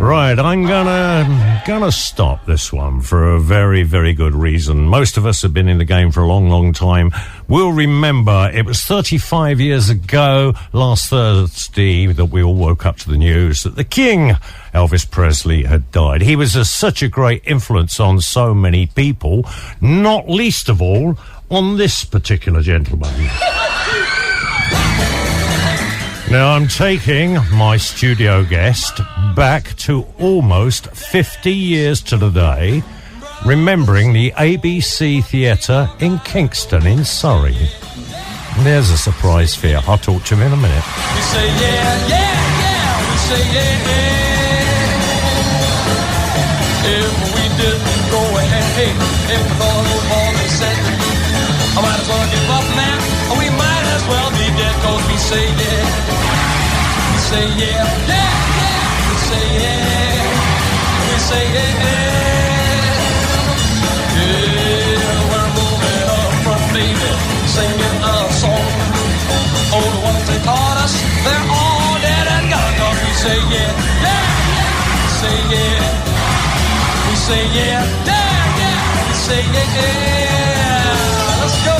Right, I'm gonna stop this one for a very, very good reason. Most of us have been in the game for a long, long time. We'll remember it was 35 years ago, last Thursday, that we all woke up to the news that the King, Elvis Presley, had died. He was such a great influence on so many people, not least of all on this particular gentleman. Now, I'm taking my studio guest back to almost 50 years to the day, remembering the ABC Theatre in Kingston in Surrey. There's a surprise for you. I'll talk to him in a minute. We say yeah, yeah, yeah, we say yeah. If we didn't go ahead, hey, if we thought old Baldy said, I might as well give up now, or we might as well be dead, 'cause we say yeah. We say yeah, yeah, yeah, we say yeah, we say yeah. Yeah, we're moving up from baby, singing our song. Oh, the ones that taught us, they're all dead and gone, 'cause we say yeah, yeah, yeah, we say yeah. We say yeah, yeah, yeah, we say yeah, yeah. Let's go.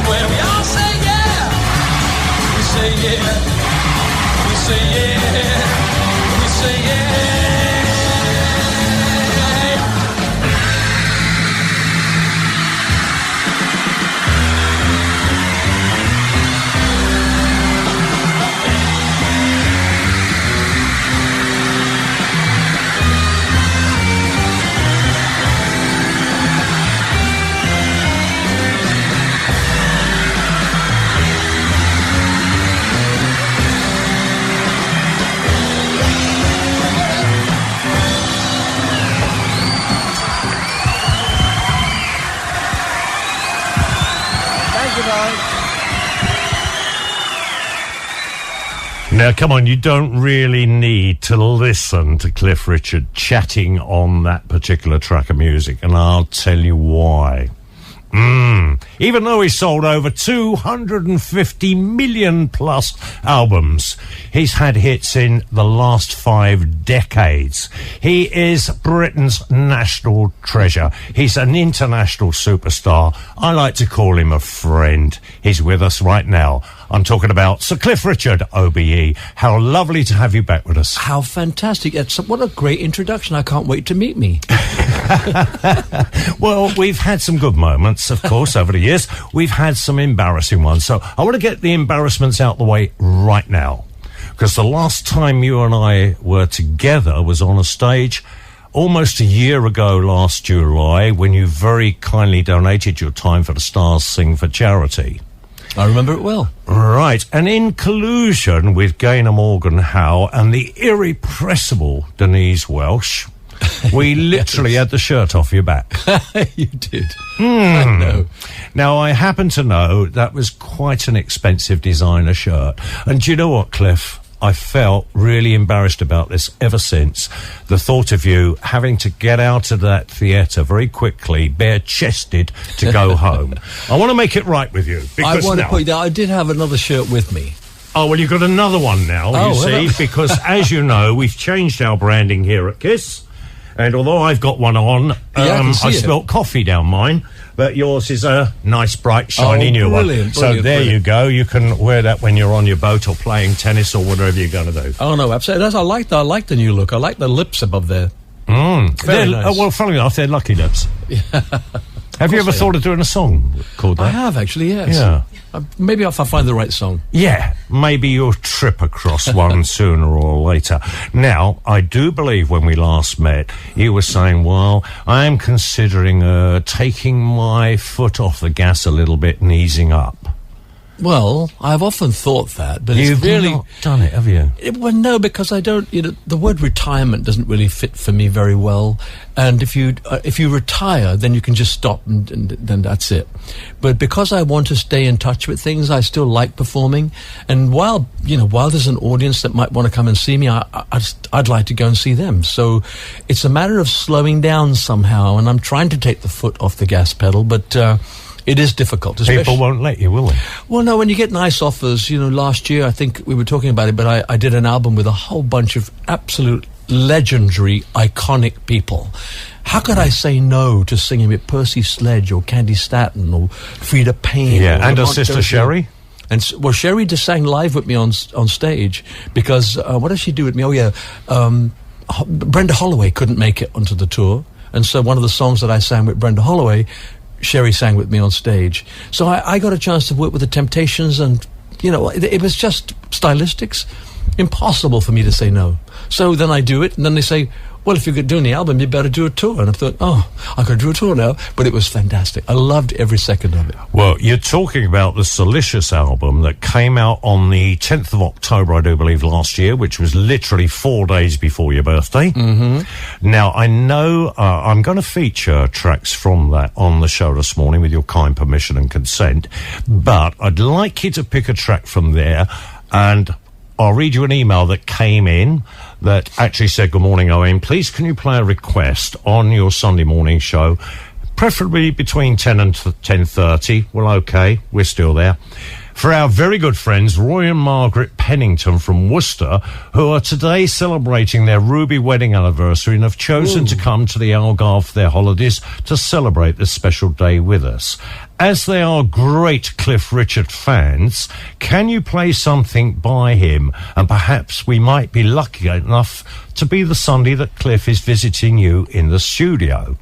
Where we all say yeah, we say yeah, we say yeah, we say yeah. Now, come on, you don't really need to listen to Cliff Richard chatting on that particular track of music, and I'll tell you why. Even though he sold over 250 million plus albums, he's had hits in the last 5 decades. He is Britain's national treasure. He's an international superstar. I like to call him a friend. He's with us right now. I'm talking about Sir Cliff Richard, OBE. How lovely to have you back with us. How fantastic. What a great introduction. I can't wait to meet me. Well, we've had some good moments, of course, over the years. We've had some embarrassing ones. So I want to get the embarrassments out the way right now. Because the last time you and I were together was on a stage almost a year ago last July, when you very kindly donated your time for the Stars Sing for charity. I remember it well. Right, and in collusion with Gaynor Morgan Howe and the irrepressible Denise Welsh, we literally had the shirt off your back. You did. I know. Now, I happen to know that was quite an expensive designer shirt. And do you know what, Cliff? I felt really embarrassed about this ever since. The thought of you having to get out of that theatre very quickly, bare-chested, to go home. I want to make it right with you. I want to point out, I did have another shirt with me. Oh, well, you've got another one now, you see, because, as you know, we've changed our branding here at Kiss. And although I've got one on, I spilt coffee down mine. But yours is a nice, bright, shiny new one. So there you go. You can wear that when you're on your boat or playing tennis or whatever you're going to do. Oh, no, absolutely. I like the new look. I like the lips above there. Very nice. Well, funnily enough, they're lucky lips. Have you ever thought of doing a song called that? I have, actually, yes. Yeah. Maybe if I find the right song. Yeah, maybe you'll trip across one sooner or later. Now, I do believe when we last met, you were saying, well, I am considering taking my foot off the gas a little bit and easing up. Well, I've often thought that, but You've it's really not done it, have you? Well, no, because I don't. The word retirement doesn't really fit for me very well. And if you retire, then you can just stop, and then that's it. But because I want to stay in touch with things, I still like performing. And while there's an audience that might want to come and see me, I'd like to go and see them. So it's a matter of slowing down somehow. And I'm trying to take the foot off the gas pedal, but. It is difficult. People won't let you, will they? Well, no, when you get nice offers, last year, I think we were talking about it, but I did an album with a whole bunch of absolute legendary, iconic people. How could I say no to singing with Percy Sledge or Candy Staton or Frida Payne? Yeah, and her sister Sherry? And Sherry just sang live with me on stage because, what does she do with me? Oh, yeah, Brenda Holloway couldn't make it onto the tour. And so one of the songs that I sang with Brenda Holloway, Sherry sang with me on stage. So I got a chance to work with the Temptations, and, it was just stylistics. Impossible for me to say no. So then I do it, and then they say, well, if you're doing the album, you better do a tour. And I thought, I could do a tour now. But it was fantastic. I loved every second of it. Well, you're talking about the Silicious album that came out on the 10th of October, I do believe, last year, which was literally 4 days before your birthday. Mm-hmm. Now, I know I'm going to feature tracks from that on the show this morning with your kind permission and consent. But I'd like you to pick a track from there, and I'll read you an email that came in that actually said, good morning, Owen. Please, can you play a request on your Sunday morning show, preferably between 10 and 10:30? Well, okay, we're still there. For our very good friends, Roy and Margaret Pennington from Worcester, who are today celebrating their ruby wedding anniversary and have chosen to come to the Algarve for their holidays to celebrate this special day with us. As they are great Cliff Richard fans, can you play something by him? And perhaps we might be lucky enough to be the Sunday that Cliff is visiting you in the studio.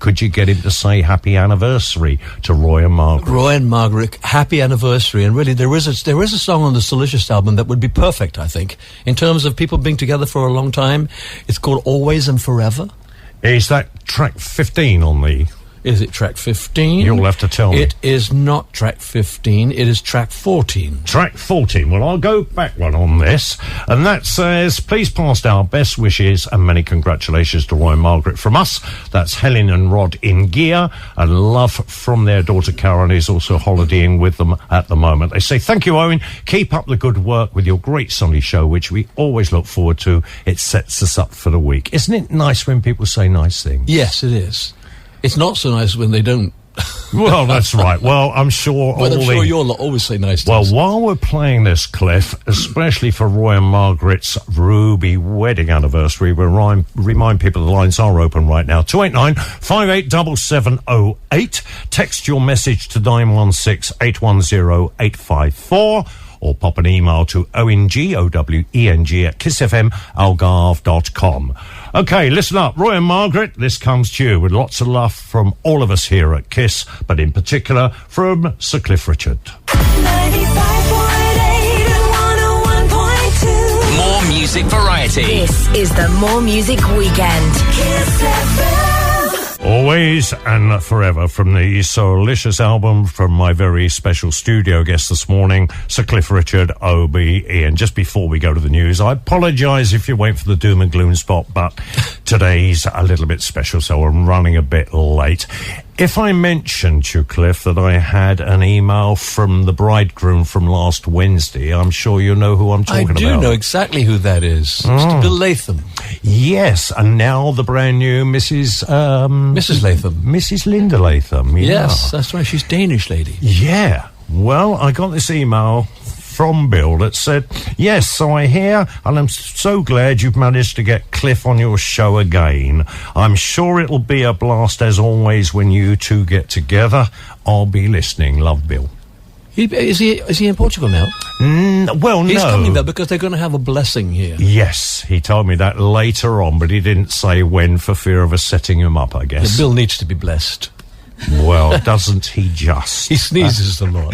Could you get him to say happy anniversary to Roy and Margaret? Roy and Margaret, happy anniversary. And really, there is a song on the Silicious album that would be perfect, I think, in terms of people being together for a long time. It's called Always and Forever. Is that track 15 on the... Is it track 15? You'll have to tell me. It is not track 15. It is track 14. Track 14. Well, I'll go back one on this. And that says, please pass our best wishes and many congratulations to Roy and Margaret from us. That's Helen and Rod in gear. And love from their daughter Karen, who's also holidaying with them at the moment. They say, thank you, Owen. Keep up the good work with your great Sunday show, which we always look forward to. It sets us up for the week. Isn't it nice when people say nice things? Yes, it is. It's not so nice when they don't. Well, that's right. Well, I'm sure... But I'm sure you'll always say nice things. Well, while we're playing this, Cliff, especially for Roy and Margaret's ruby wedding anniversary, we'll remind people the lines are open right now. 289-587708. Text your message to 916-810-854. Or pop an email to OWENG at kissfmalgarve.com. Okay, listen up. Roy and Margaret, this comes to you with lots of love from all of us here at Kiss, but in particular from Sir Cliff Richard. 95.8 and 101.2. More music variety. This is the More Music Weekend. Kiss FM. Always and Forever from the Silicious album from my very special studio guest this morning, Sir Cliff Richard, OBE. And just before we go to the news, I apologise if you wait for the doom and gloom spot, but today's a little bit special, so I'm running a bit late. If I mentioned to you, Cliff, that I had an email from the bridegroom from last Wednesday, I'm sure you know who I'm talking about. I do know exactly who that is. Mr. Bill Latham. Yes, and now the brand new Mrs. Latham. Mrs. Linda Latham. Yeah. Yes, that's right. She's Danish lady. Yeah. Well, I got this email from Bill that said, yes, so I hear, and I'm so glad you've managed to get Cliff on your show again. I'm sure it'll be a blast as always when you two get together. I'll be listening. Love, Bill. Is he in Portugal now? Well, He's no. coming there because they're going to have a blessing here. Yes, he told me that later on, but he didn't say when for fear of us setting him up, I guess. Bill needs to be blessed. Well, doesn't he just? He sneezes a lot.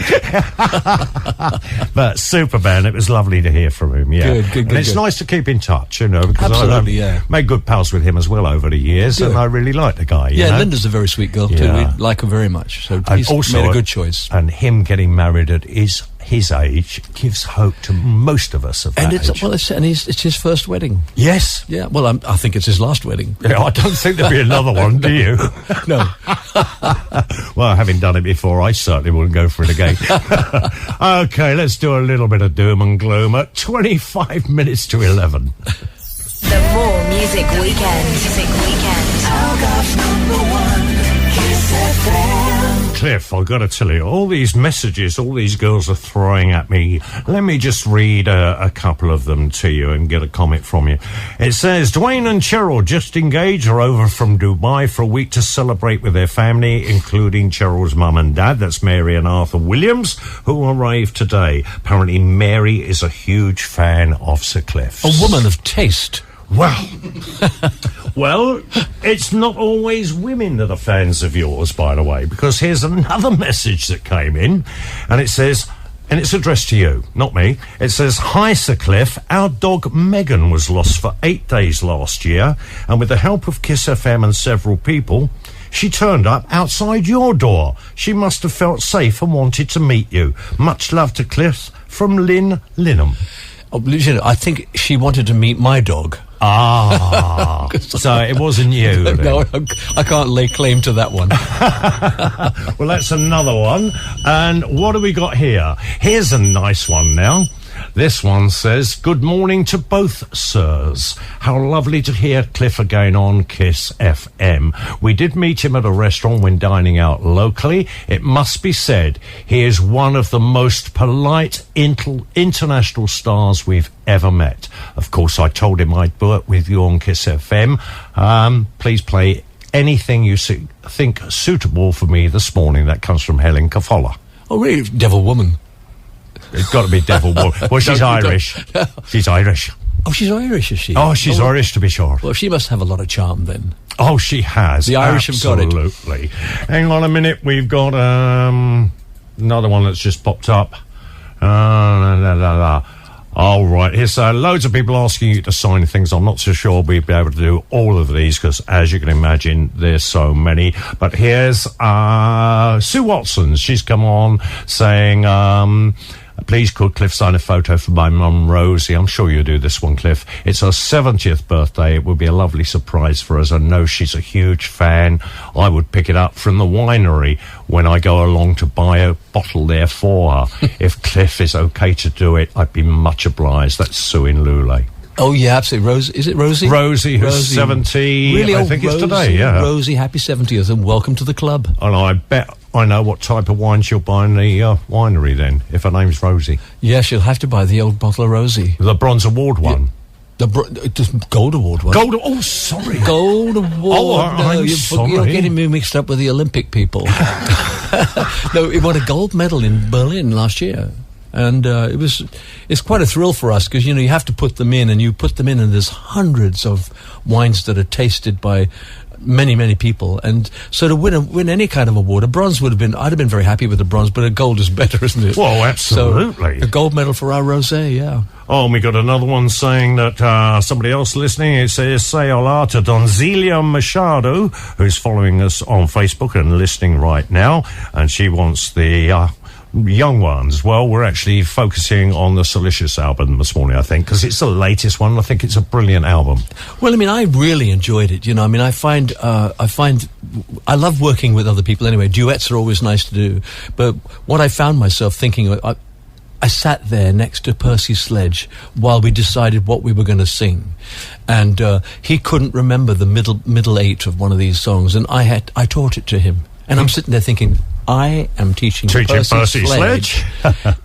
But Superman, it was lovely to hear from him, yeah. Good. And it's nice to keep in touch, you know, because Absolutely, I made good pals with him as well over the years, and I really like the guy, you know? Linda's a very sweet girl, too. Yeah. We like her very much, so And he's also, made a good choice. And him getting married at his his age gives hope to most of us of that age. It's his first wedding. Yes. Yeah, well, I think it's his last wedding. Yeah, I don't think there'll be another one, do you? No. Well, having done it before, I certainly wouldn't go for it again. Okay, let's do a little bit of doom and gloom at 25 minutes to 11. The More Music Weekend. Algarve's #1 Kiss FM. Cliff, I've got to tell you, all these messages all these girls are throwing at me, let me just read a couple of them to you and get a comment from you. It says, Dwayne and Cheryl just engaged, are over from Dubai for a week to celebrate with their family, including Cheryl's mum and dad. That's Mary and Arthur Williams, who arrived today. Apparently Mary is a huge fan of Sir Cliff's. A woman of taste. Well, it's not always women that are fans of yours, by the way, because here's another message that came in, and it says, and it's addressed to you, not me. It says, Hi, Sir Cliff. Our dog Megan was lost for 8 days last year, and with the help of Kiss FM and several people, she turned up outside your door. She must have felt safe and wanted to meet you. Much love to Cliff from Lynn Linham. Oh, I think she wanted to meet my dog. Ah, so it wasn't you then. No, I can't lay claim to that one. Well, that's another one. And what do we got here? Here's a nice one now. This one says, Good morning to both sirs. How lovely to hear Cliff again on Kiss FM. We did meet him at a restaurant when dining out locally. It must be said, he is one of the most polite international stars we've ever met. Of course, I told him I'd work with you on Kiss FM. Please play anything you think suitable for me this morning. That comes from Helen Cafola. Oh, really? Devil Woman. It's got to be Devil Woman. Well, she's Irish. She's Irish. Oh, she's Irish, is she? Oh, she's Irish, to be sure. Well, she must have a lot of charm then. Oh, she has. The Irish have got it. Absolutely. Hang on a minute. We've got another one that's just popped up. All right. Here's loads of people asking you to sign things. I'm not so sure we'll be able to do all of these because, as you can imagine, there's so many. But here's Sue Watson. She's come on saying... Please could Cliff sign a photo for my mum Rosie. I'm sure you'll do this one, Cliff. It's her 70th birthday. It would be a lovely surprise for us. I know she's a huge fan. I would pick it up from the winery when I go along to buy a bottle there for her. If Cliff is okay to do it, I'd be much obliged. That's Sue in Lule. Oh, yeah, absolutely. Is it Rosie? Rosie, who's 70. Really, I think it's today, yeah. Rosie, happy 70th and welcome to the club. And I bet I know what type of wine she'll buy in the winery then, if her name's Rosie. Yeah, she'll have to buy the old bottle of Rosie. The Bronze Award one. The Gold Award one. Sorry. Gold Award. Sorry. You're getting me mixed up with the Olympic people. No, it won a gold medal in Berlin last year. And it's quite a thrill for us because, you have to put them in, and you put them in, and there's hundreds of wines that are tasted by many, many people. And so to win any kind of award, a bronze would have been, I'd have been very happy with a bronze, but a gold is better, isn't it? Well, absolutely. So, a gold medal for our rosé, yeah. Oh, and we got another one saying that somebody else listening, it says, say hola to Donzelia Machado, who's following us on Facebook and listening right now, and she wants the... young ones. Well, we're actually focusing on the Silicious album this morning, I think, because it's the latest one. I think it's a brilliant album. Well, I mean, I really enjoyed it. I find I love working with other people anyway. Duets are always nice to do. But what I found myself thinking, I sat there next to Percy Sledge while we decided what we were going to sing. And he couldn't remember the middle eight of one of these songs, and I taught it to him. And I'm sitting there thinking, I am teaching Percy Sledge.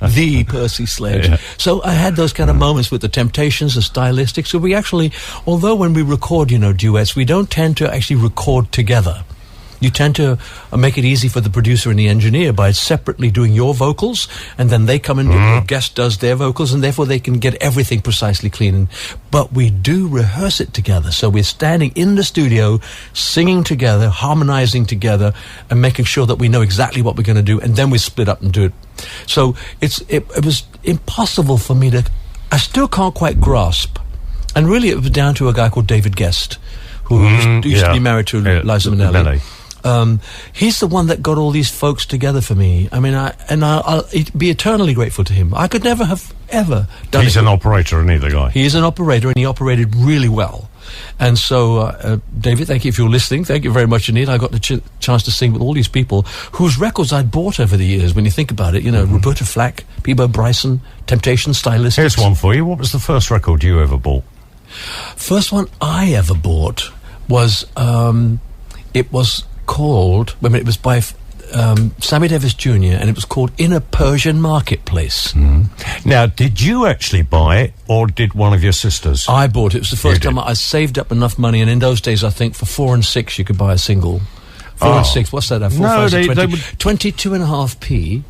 The Percy Sledge. Yeah. So I had those kind of moments with the Temptations, the Stylistics. So we actually, although when we record, duets, we don't tend to actually record together. You tend to make it easy for the producer and the engineer by separately doing your vocals, and then they come and the guest does their vocals, and therefore they can get everything precisely clean. But we do rehearse it together. So we're standing in the studio, singing together, harmonizing together, and making sure that we know exactly what we're going to do, and then we split up and do it. So it was impossible for me to... I still can't quite grasp. And really it was down to a guy called David Guest, who used to be married to Liza Minnelli. He's the one that got all these folks together for me. I mean, I'll be eternally grateful to him. I could never have ever done it. He's an operator, and the guy. He is an operator, and he operated really well. And so, David, thank you if you're listening. Thank you very much indeed. I got the chance to sing with all these people whose records I'd bought over the years. When you think about it, you know, Roberta Flack, Peebo Bryson, Temptation Stylistics. Here's one for you. What was the first record you ever bought? First one I ever bought was, it was called, I mean, it was by Sammy Davis Jr., and it was called In a Persian Marketplace. Now, did you actually buy it, or did one of your sisters? I bought it. It was the first time I saved up enough money, and in those days, I think for 4 and 6 you could buy a single. 4 and 6, what's that? 4, No, 5, 6, 20, they would... 22.5p,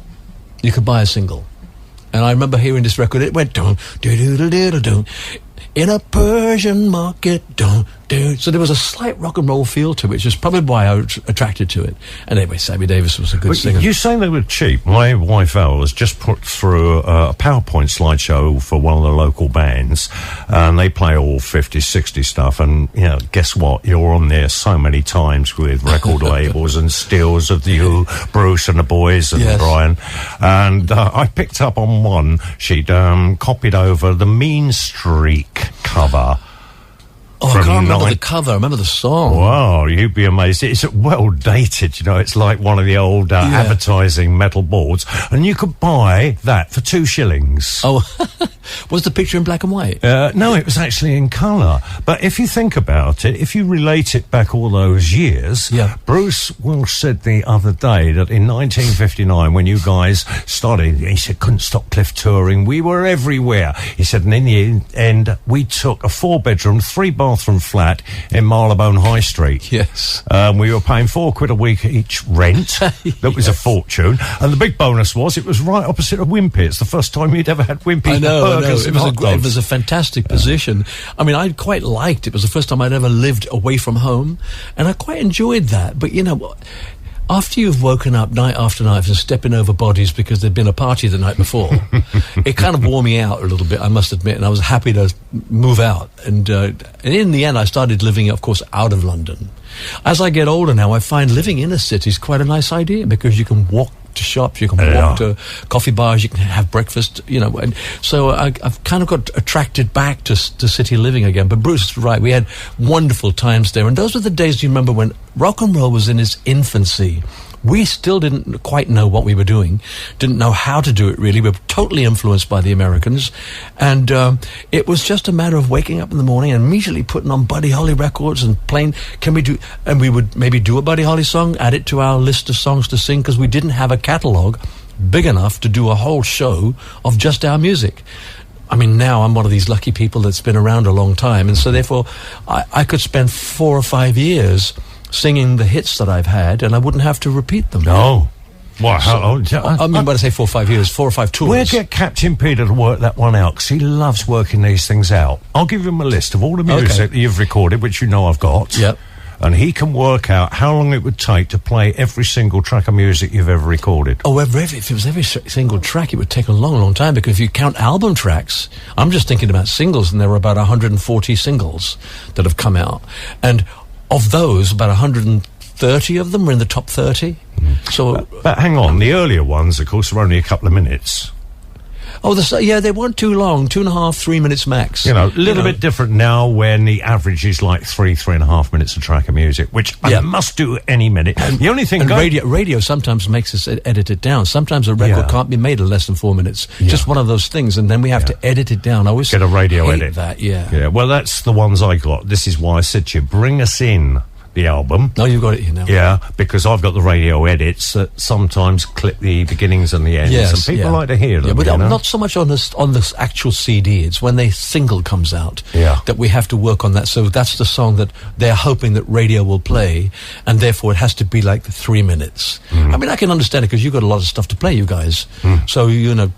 you could buy a single. And I remember hearing this record, it went dun, do do do do do, in a Persian market, dun, dun. So there was a slight rock and roll feel to it, which is probably why I was attracted to it. And anyway, Sammy Davis was a good singer. You say they were cheap. My wife Al has just put through a PowerPoint slideshow for one of the local bands, and they play all 50s, 60s stuff. And, you know, guess what? You're on there so many times with record labels and stills of you, Bruce and the boys and Brian. And I picked up on one. She'd copied over the Mean Streak cover. Oh, I can't remember the cover. I remember the song. Wow, you'd be amazed. It's well dated, you know. It's like one of the old advertising metal boards. And you could buy that for 2 shillings. Oh, was the picture in black and white? No, it was actually in colour. But if you think about it, if you relate it back all those years, Bruce Willis said the other day that in 1959, when you guys started, he said, couldn't stop Cliff touring. We were everywhere. He said, and in the end, we took a 4-bedroom, 3-bathroom flat in Marylebone High Street. Yes. We were paying £4 a week each rent. That was a fortune. And the big bonus was it was right opposite of Wimpy. It's the first time you'd ever had Wimpy. I know. It was a fantastic position. I mean, I quite liked it. It was the first time I'd ever lived away from home, and I quite enjoyed that. But you know, after you've woken up night after night and stepping over bodies because there'd been a party the night before, it kind of wore me out a little bit, I must admit, and I was happy to move out. And in the end, I started living, of course, out of London. As I get older now, I find living in a city is quite a nice idea because you can walk to shops, you can walk to coffee bars, you can have breakfast, you know. And so I've kind of got attracted back to city living again. But Bruce is right, we had wonderful times there. And those were the days, you remember, when rock and roll was in its infancy. We still didn't quite know what we were doing, didn't know how to do it really. We were totally influenced by the Americans. And it was just a matter of waking up in the morning and immediately putting on Buddy Holly records and playing, and we would maybe do a Buddy Holly song, add it to our list of songs to sing, because we didn't have a catalogue big enough to do a whole show of just our music. I mean, now I'm one of these lucky people that's been around a long time, and so therefore I could spend 4 or 5 years singing the hits that I've had, and I wouldn't have to repeat them. No. Wow. I mean, when I say 4 or 5 years, 4 or 5 tours. We'll get Captain Peter to work that one out, because he loves working these things out. I'll give him a list of all the music that you've recorded, which you know I've got. Yep. And he can work out how long it would take to play every single track of music you've ever recorded. Oh, if it was every single track, it would take a long, long time, because if you count album tracks, I'm just thinking about singles, and there were about 140 singles that have come out. And of those, about 130 of them were in the top 30. So, but hang on, the earlier ones, of course, are only a couple of minutes. Oh, they weren't too long, 2.5, 3 minutes max. You know, a little bit different now, when the average is like 3.5 minutes a track of music, which I must do any minute. The only thing, radio sometimes makes us edit it down. Sometimes a record can't be made in less than 4 minutes. Just one of those things, and then we have to edit it down. I always get a radio hate edit. That, yeah. Well, that's the ones I got. This is why I said to you, bring us in the album. No, you've got it here now. Yeah, because I've got the radio edits that sometimes clip the beginnings and the ends, and people like to hear them. Yeah, but not so much on this actual CD. It's when the single comes out that we have to work on that. So that's the song that they're hoping that radio will play, and therefore it has to be like 3 minutes. I mean, I can understand it, because you've got a lot of stuff to play, you guys. So, you know,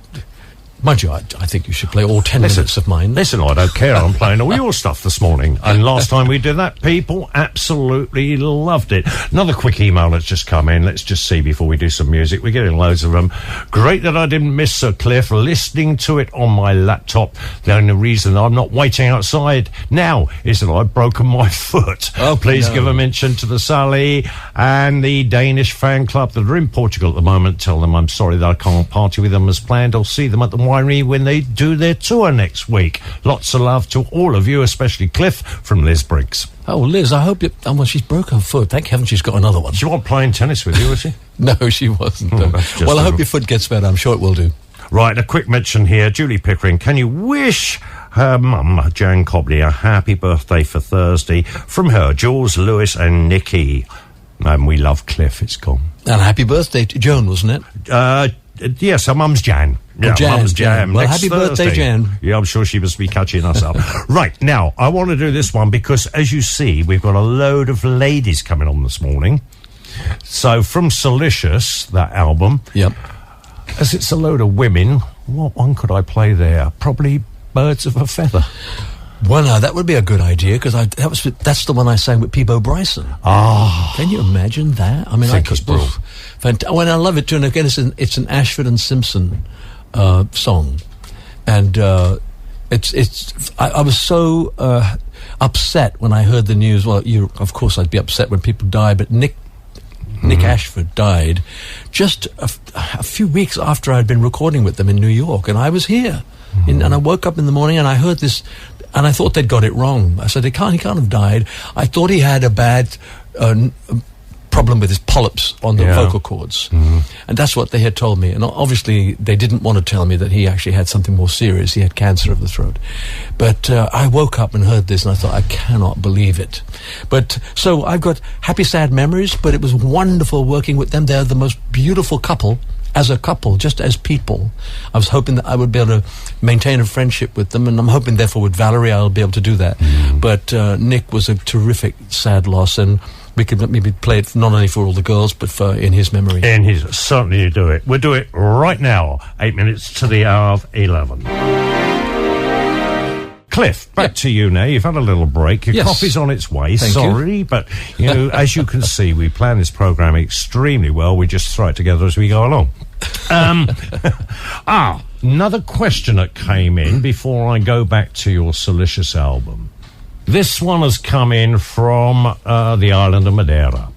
Mind you, I think you should play all 10 minutes of mine. Listen, I don't care. I'm playing all your stuff this morning. And last time we did that, people absolutely loved it. Another quick email that's just come in. Let's just see before we do some music. We're getting loads of them. Great that I didn't miss Sir Cliff. Listening to it on my laptop. The only reason I'm not waiting outside now is that I've broken my foot. Oh, please no. give a mention to the Sally and the Danish fan club that are in Portugal at the moment. Tell them I'm sorry that I can't party with them as planned. I'll see them at the winery when they do their tour next week. Lots of love to all of you, especially Cliff from Liz Briggs. Oh, Liz, I hope you... Oh, well, she's broke her foot. Thank heaven she's got another one. She wasn't playing tennis with you, was she? No, she wasn't. That's just Well, I hope your foot gets better. I'm sure it will do. Right, a quick mention here. Julie Pickering, can you wish her mum, Jan Cobley, a happy birthday for Thursday from her, Jules, Lewis and Nikki? And we love Cliff, it's gone. And happy birthday to Joan, wasn't it? Yes, her mum's Jan. Yeah, Jan, mum's Jan. Well, Next happy birthday, Thursday. Jan. Yeah, I'm sure she must be catching us up. Right, now, I want to do this one because, as you see, we've got a load of ladies coming on this morning. So, from Salicious, that album, Yep. as it's a load of women, what one could I play there? Probably Birds of a Feather. Well, now, that would be a good idea, because that's the one I sang with Peebo Bryson. Ah. Can you imagine that? I mean, Think it's brilliant. Well, I love it too, and again, it's an Ashford and Simpson song, and I was so upset when I heard the news. Well, of course I'd be upset when people die, but Nick Ashford died just a few weeks after I'd been recording with them in New York, and I was here, and I woke up in the morning and I heard this, and I thought they'd got it wrong. I said, he can't have died. I thought he had a bad problem with his polyps on the vocal cords, and that's what they had told me. And obviously they didn't want to tell me that he actually had something more serious. He had cancer of the throat. But I woke up and heard this, and I thought, I cannot believe it. But so I've got happy, sad memories, but it was wonderful working with them. They're the most beautiful couple. As a couple, just as people. I was hoping that I would be able to maintain a friendship with them, and I'm hoping, therefore, with Valerie, I'll be able to do that. But Nick was a terrific, sad loss, and we could maybe play it not only for all the girls, but in his memory. Certainly you do it. We'll do it right now, 8 minutes to the hour of 11. Cliff, back to you now. You've had a little break. Your coffee's on its way. Thank Sorry, but, as you can see, we plan this programme extremely well. We just throw it together as we go along. Another question that came in before I go back to your Salicious album. This one has come in from the island of Madeira.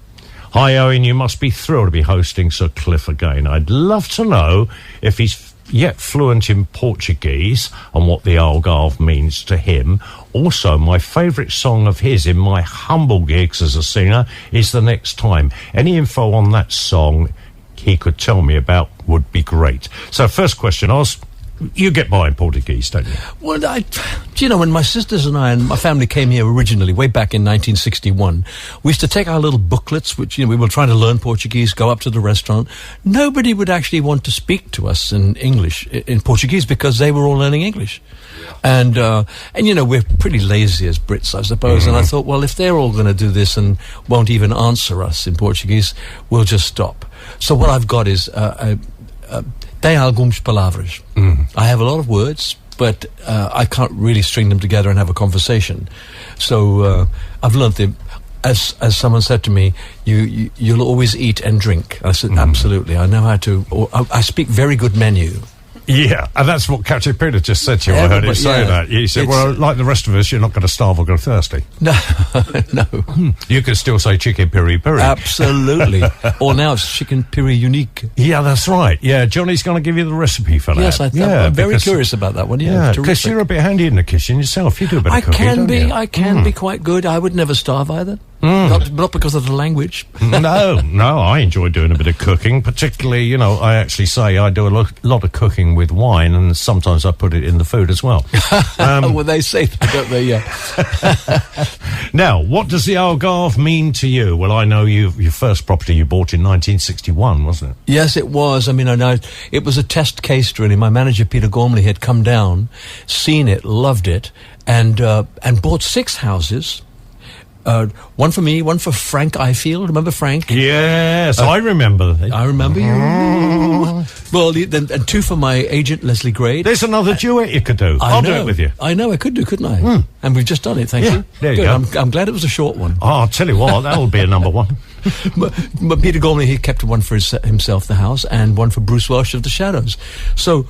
Hi, Owen, you must be thrilled to be hosting Sir Cliff again. I'd love to know if he's yet fluent in Portuguese and what the Algarve means to him. Also, my favourite song of his in my humble gigs as a singer is The Next Time. Any info on that song he could tell me about would be great. So, first question, Oz. You get by in Portuguese, don't you? Well, when my sisters and I and my family came here originally, way back in 1961, we used to take our little booklets, which, we were trying to learn Portuguese, go up to the restaurant. Nobody would actually want to speak to us in English, in Portuguese, because they were all learning English. And we're pretty lazy as Brits, I suppose. And I thought, well, if they're all going to do this and won't even answer us in Portuguese, we'll just stop. So what I've got is tem algumas palavras. I have a lot of words, but I can't really string them together and have a conversation. So I've learned them. As someone said to me, you'll always eat and drink. I said, absolutely. I know how to. I speak very good menu. Yeah, and that's what Captain Peter just said to you. I heard him say that. He said, well, like the rest of us, you're not going to starve or go thirsty. No, no. You can still say chicken piri piri. Absolutely. Or now it's chicken piri unique. Yeah, that's right. Yeah, Johnny's going to give you the recipe for that. Yes, I'm very curious about that one. Yeah, because you're a bit handy in the kitchen yourself. You do a bit of cooking, I can be quite good. I would never starve either. Not because of the language. No, I enjoy doing a bit of cooking, particularly, I actually say I do a lot of cooking with wine, and sometimes I put it in the food as well. Well, they say that, don't they? Yeah. Now, what does the Algarve mean to you? Well, I know your first property you bought in 1961, wasn't it? Yes, it was. I mean, I know it was a test case, really. My manager, Peter Gormley, had come down, seen it, loved it, and bought 6 houses One for me, one for Frank Ifield. Remember Frank? Yes, I remember. I remember you. Well, and two for my agent, Leslie Gray. There's another duet you could do. I'll do it with you. I know, I could do, couldn't I? And we've just done it, thank you. There you go. I'm glad it was a short one. Oh, I'll tell you what, that'll be a number one. But Peter Gormley, he kept one for himself, The House, and one for Bruce Welch of The Shadows. So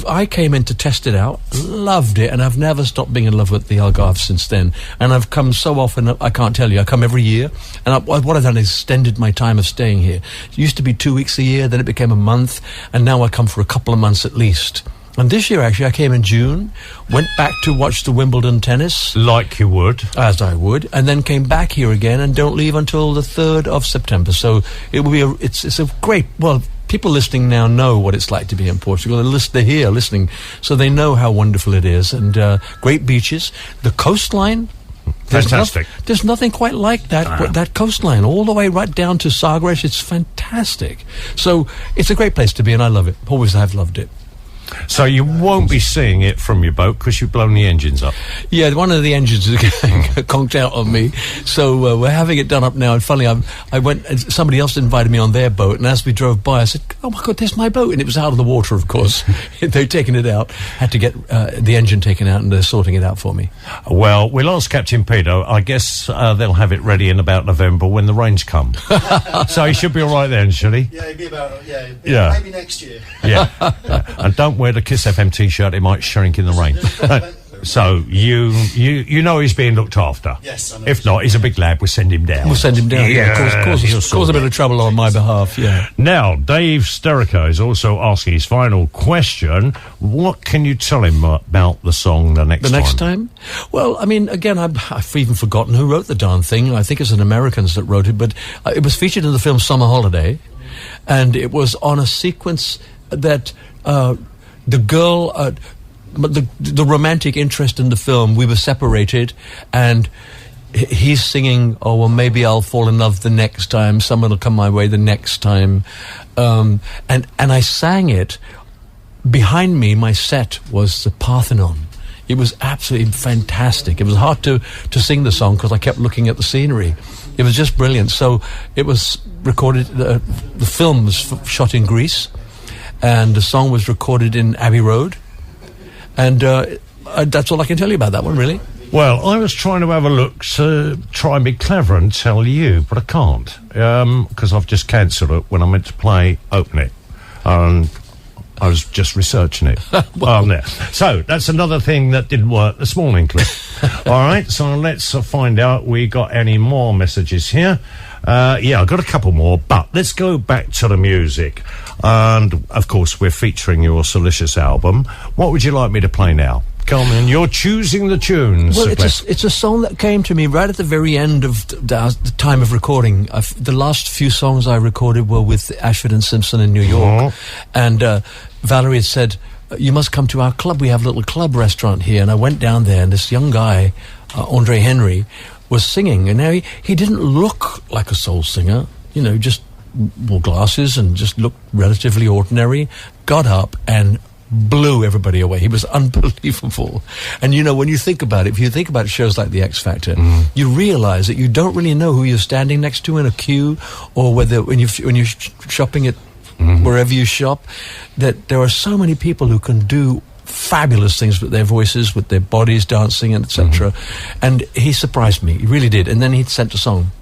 I came in to test it out, loved it, and I've never stopped being in love with the Algarve since then. And I've come so often, I can't tell you, I come every year, and what I've done is extended my time of staying here. It used to be 2 weeks a year, then it became a month, and now I come for a couple of months at least. And this year, actually, I came in June, went back to watch the Wimbledon tennis. Like you would. As I would. And then came back here again and don't leave until the 3rd of September. So it will be it's a great, well, people listening now know what it's like to be in Portugal. They're here listening, so they know how wonderful it is. And great beaches. The coastline. Fantastic. There's nothing quite like that coastline, all the way right down to Sagres. It's fantastic. So it's a great place to be, and I love it. Always have loved it. So you won't be seeing it from your boat because you've blown the engines up. Yeah, one of the engines is conked out on me. So we're having it done up now. And finally, I went, and somebody else invited me on their boat. And as we drove by, I said, oh my God, there's my boat. And it was out of the water, of course. They'd taken it out. Had to get the engine taken out, and they're sorting it out for me. Well, we'll ask Captain Peter. I guess they'll have it ready in about November when the rains come. So he should be all right then, should he? Yeah, he'd be about, maybe next year. Yeah. And don't wear the Kiss FM T-shirt, it might shrink in the rain. So you know he's being looked after. Yes, I know. If not, he's a big lad. We'll send him down. We'll send him down. Cause a bit of trouble on my behalf. Yeah. Now, Dave Sterico is also asking his final question. What can you tell him about the song the next time? Well, I mean, again, I've even forgotten who wrote the darn thing. I think it's an Americans that wrote it, but it was featured in the film Summer Holiday, and it was on a sequence that. The girl, the romantic interest in the film, we were separated, and he's singing, oh, well, maybe I'll fall in love the next time, someone will come my way the next time. And I sang it. Behind me, my set was the Parthenon. It was absolutely fantastic. It was hard to sing the song because I kept looking at the scenery. It was just brilliant. So it was recorded, the film was shot in Greece. And the song was recorded in Abbey Road. And that's all I can tell you about that one, really. Well, I was trying to have a look to try and be clever and tell you, but I can't. Because I've just cancelled it when I meant to open it. And I was just researching it. There. So, that's another thing that didn't work this morning, Cliff. All right, so let's find out we got any more messages here. I've got a couple more, but let's go back to the music. And, of course, we're featuring your Silicious album. What would you like me to play now? Come on, you're choosing the tunes. Well, it's a song that came to me right at the very end of the time of recording. The last few songs I recorded were with Ashford and Simpson in New York. And Valerie had said, you must come to our club. We have a little club restaurant here. And I went down there, and this young guy, Andre Henry, was singing. And now he didn't look like a soul singer, just wore glasses and just looked relatively ordinary, got up and blew everybody away. He was unbelievable. And when you think about it, if you think about shows like The X Factor, you realize that you don't really know who you're standing next to in a queue, or whether when you're shopping at wherever you shop, that there are so many people who can do fabulous things with their voices, with their bodies, dancing, and etc. And he surprised me. He really did. And then he sent a song.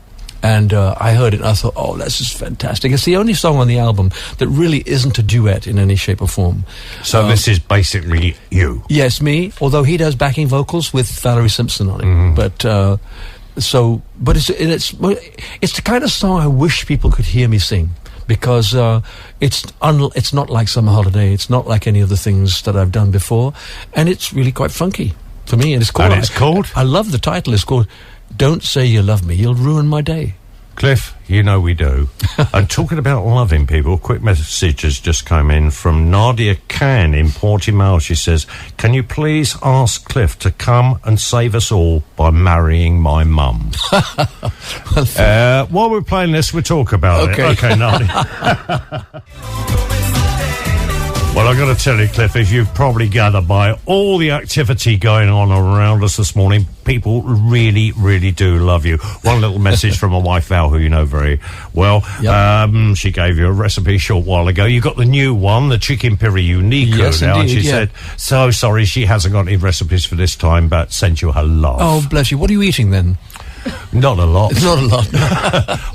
And I heard it, and I thought, oh, this is fantastic. It's the only song on the album that really isn't a duet in any shape or form. So this is basically you? Yes, me, although he does backing vocals with Valerie Simpson on it. But it's the kind of song I wish people could hear me sing. Because it's not like Summer Holiday, it's not like any of the things that I've done before, and it's really quite funky for me. And it's called? I love the title. It's called Don't Say You Love Me, You'll Ruin My Day. Cliff, we do. And talking about loving people, quick message has just come in from Nadia Khan in Portimao. She says, can you please ask Cliff to come and save us all by marrying my mum? While we're playing this, we'll talk about it. Okay, Nadia. Well, I've got to tell you, Cliff, as you've probably gathered by all the activity going on around us this morning, people really, really do love you. One little message from my wife, Val, who you know very well. Yep. She gave you a recipe a short while ago. You got the new one, the chicken piri unico. Yes, now. indeed, And she said, so sorry, she hasn't got any recipes for this time, but sent you her love. Oh, bless you. What are you eating then? Not a lot. Not a lot.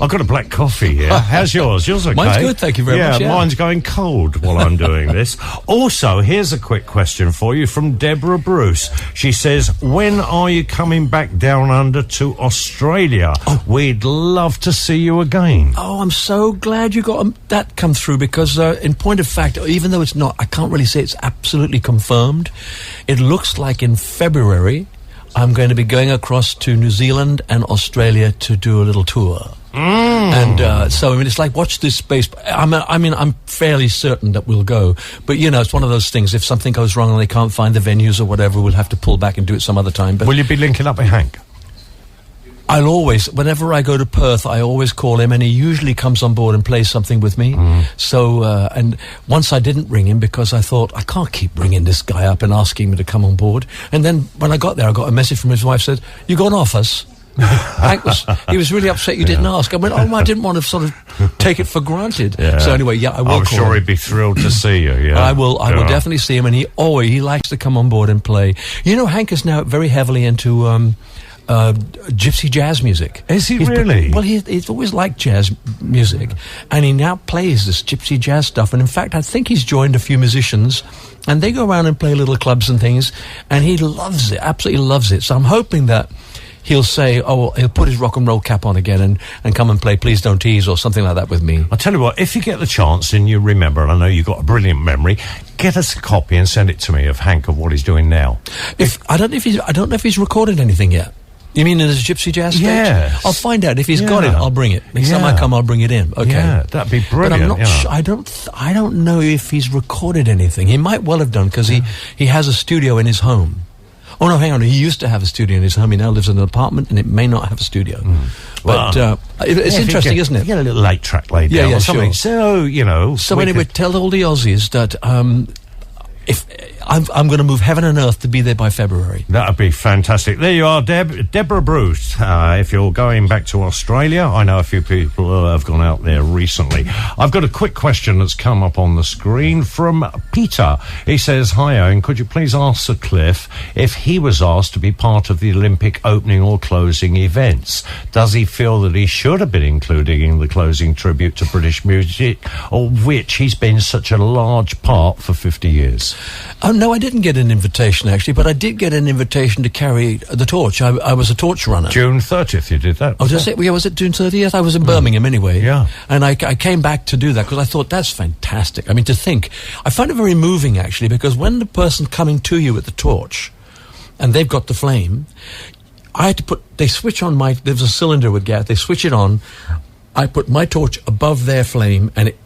I've got a black coffee here. How's yours? Yours okay? Mine's good, thank you very much. Yeah, mine's going cold while I'm doing this. Also, here's a quick question for you from Deborah Bruce. She says, when are you coming back down under to Australia? Oh. We'd love to see you again. Oh, I'm so glad you got that come through, because in point of fact, even though it's not, I can't really say it's absolutely confirmed. It looks like in February I'm going to be going across to New Zealand and Australia to do a little tour. And so, I mean, it's like, watch this space. I'm fairly certain that we'll go. But, you know, it's one of those things. If something goes wrong and they can't find the venues or whatever, we'll have to pull back and do it some other time. But will you be linking up with Hank? I'll always, whenever I go to Perth, I always call him, and he usually comes on board and plays something with me. So, and once I didn't ring him because I thought, I can't keep ringing this guy up and asking him to come on board. And then when I got there, I got a message from his wife, said, "You gone off us?" He was really upset you didn't ask. I went, I didn't want to sort of take it for granted. So anyway, I will. I'm sure he'd be thrilled to see you. Yeah, I will definitely see him, and he likes to come on board and play. You know, Hank is now very heavily into gypsy jazz music. Is he really? Well, he's always liked jazz music, and he now plays this gypsy jazz stuff. And in fact, I think he's joined a few musicians, and they go around and play little clubs and things, and he loves it, absolutely loves it. So I'm hoping that he'll say, he'll put his rock and roll cap on again and come and play Please Don't Tease or something like that with me. I'll tell you what, if you get the chance and you remember, and I know you've got a brilliant memory, get us a copy and send it to me of Hank, of what he's doing now. I don't know if he's recorded anything yet. You mean in his gypsy jazz stage? Yes. I'll find out. If he's got it, I'll bring it. Next time I come, I'll bring it in. Okay. Yeah, that'd be brilliant. But I'm not I don't know if he's recorded anything. He might well have done, because he has a studio in his home. Oh, no, hang on. He used to have a studio in his home. He now lives in an apartment, and it may not have a studio. But it's interesting, isn't it? Get a little late track laid down or something. Sure. So, you know. So anyway, tell all the Aussies that if I'm going to move heaven and earth to be there by February. That would be fantastic. There you are, Deborah Bruce. If you're going back to Australia, I know a few people who have gone out there recently. I've got a quick question that's come up on the screen from Peter. He says, "Hi, Owen, could you please ask Sir Cliff if he was asked to be part of the Olympic opening or closing events? Does he feel that he should have been included in the closing tribute to British music, of which he's been such a large part for 50 years? No, I didn't get an invitation, actually, but I did get an invitation to carry the torch. I was a torch runner. June 30th, you did that? Oh, was it June 30th? I was in Birmingham anyway. Yeah. And I came back to do that because I thought, that's fantastic. I mean, to think. I find it very moving, actually, because when the person coming to you with the torch, and they've got the flame, I had to they switch on there's a cylinder with gas, they switch it on, I put my torch above their flame, and it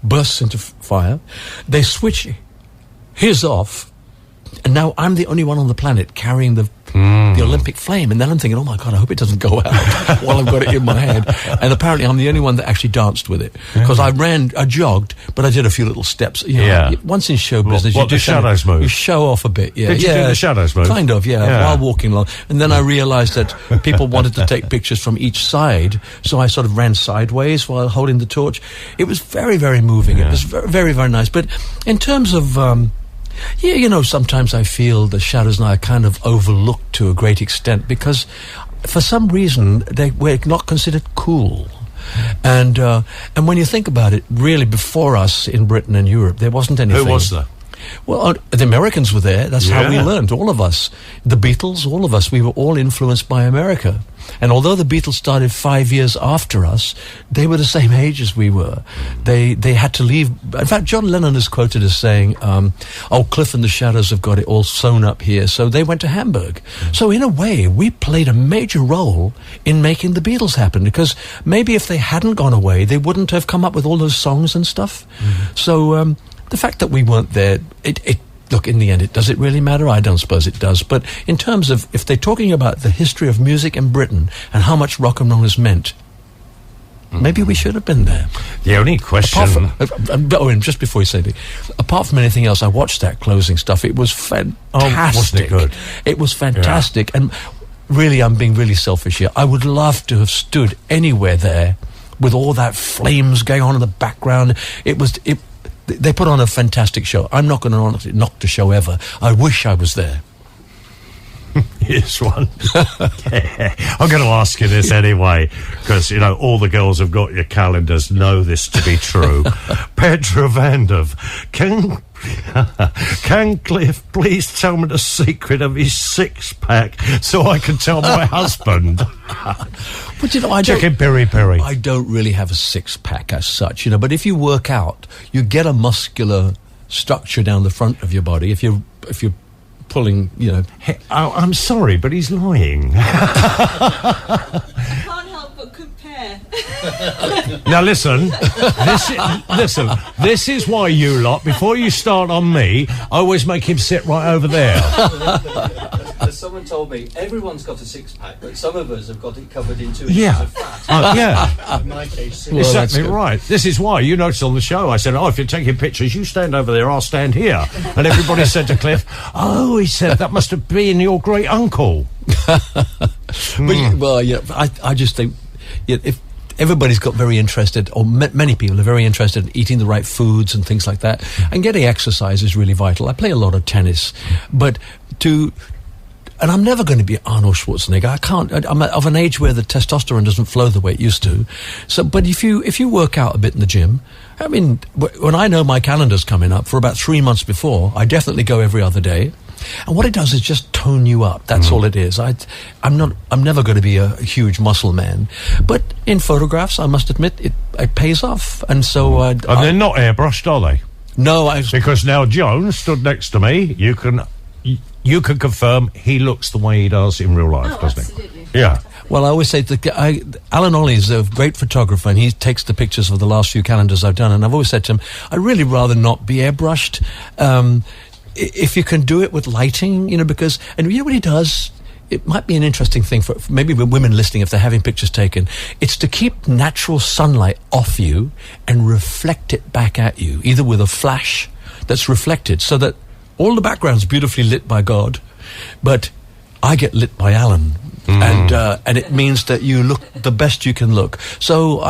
bursts into fire. They switch his off, and now I'm the only one on the planet carrying the Olympic flame. And then I'm thinking, oh my God, I hope it doesn't go out while I've got it in my head. And apparently I'm the only one that actually danced with it, because I jogged, but I did a few little steps. You know, once in show business, the shadows move. You show off a bit. Yeah, Did you do the shadows move? Kind of, while walking along. And then I realised that people wanted to take pictures from each side, so I sort of ran sideways while holding the torch. It was very, very moving. It was very, very, very nice. But in terms of you know, sometimes I feel the Shadows and I are kind of overlooked to a great extent, because for some reason we're not considered cool. And when you think about it, really before us in Britain and Europe, there wasn't anything. Who was there? Well, the Americans were there. That's how we learned, all of us. The Beatles, all of us, we were all influenced by America. And although the Beatles started 5 years after us, they were the same age as we were. They had to leave. In fact, John Lennon is quoted as saying, Cliff and the Shadows have got it all sewn up here. So they went to Hamburg. So in a way, we played a major role in making the Beatles happen, because maybe if they hadn't gone away, they wouldn't have come up with all those songs and stuff. So the fact that we weren't there, look, in the end, does it really matter? I don't suppose it does. But in terms of, if they're talking about the history of music in Britain and how much rock and roll has meant, Maybe we should have been there. The only question... and just before you say it, apart from anything else, I watched that closing stuff. It was fantastic. Oh, wasn't it good? It was fantastic. Yeah. And really, I'm being really selfish here. I would love to have stood anywhere there with all that flames going on in the background. They put on a fantastic show. I'm not going to knock the show ever. I wish I was there. Here's one. I'm going to ask you this anyway, because, all the girls have got your calendars, know this to be true. Petra Vanderv, can Cliff please tell me the secret of his six-pack so I can tell my husband? But I Chicken peri-peri. I don't really have a six-pack as such, but if you work out, you get a muscular structure down the front of your body. If you're pulling, Hey, I'm sorry, but he's lying. I can't help but compare. Now listen, this is why you lot, before you start on me, I always make him sit right over there. As someone told me, everyone's got a six-pack, but some of us have got it covered in 2 inches Yeah. of fat. Yeah. In my case, Well, Exactly that's good. right. This is why you noticed on the show. I said, if you're taking pictures, you stand over there, I'll stand here. And everybody said to Cliff, he said, that must have been your great uncle. I just think if everybody's got very interested, or many people are very interested in eating the right foods and things like that, and getting exercise is really vital. I play a lot of tennis, and I'm never going to be Arnold Schwarzenegger. I can't. I'm of an age where the testosterone doesn't flow the way it used to. So, but if you work out a bit in the gym, I mean, when I know my calendar's coming up for about 3 months before, I definitely go every other day. And what it does is just tone you up. That's all it is. I'm never going to be a huge muscle man, but in photographs, I must admit, it pays off. And so, And they're not airbrushed, are they? No, Because now Joan stood next to me. You can confirm he looks the way he does in real life, doesn't absolutely. he? Yeah. Well, I always say Alan Ollie is a great photographer, and he takes the pictures of the last few calendars I've done. And I've always said to him, I'd really rather not be airbrushed. If you can do it with lighting, because, and what he does, it might be an interesting thing for maybe women listening if they're having pictures taken. It's to keep natural sunlight off you and reflect it back at you, either with a flash that's reflected, so that all the background's beautifully lit by God, but I get lit by Alan. And it means that you look the best you can look. So,